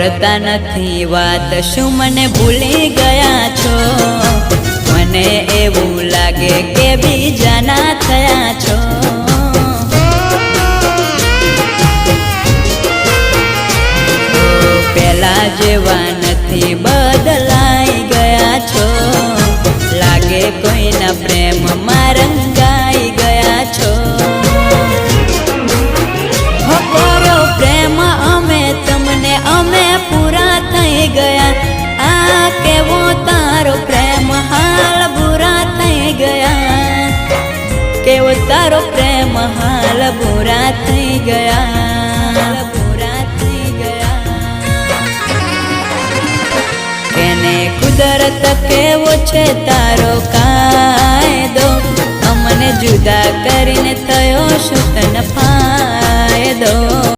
करता नहीं बात शू मने भूली गया छो मने एवं लागे के बीजाना थया छो पेला जेवा नथी बदलाई गया छो लागे कोई ना प्रेम में रंगाई गया छो प्रेम अमे तमने अमे पूरा थई गया आ केवो तारो प्रेम हाल बुरा थई गया केवो तारो प्रेम हाल बुरा थई गया बुरा थई गया केने कुदरत केवो छे तारो कायदो अमने जुदा करीने थयो शुं तने फायदो।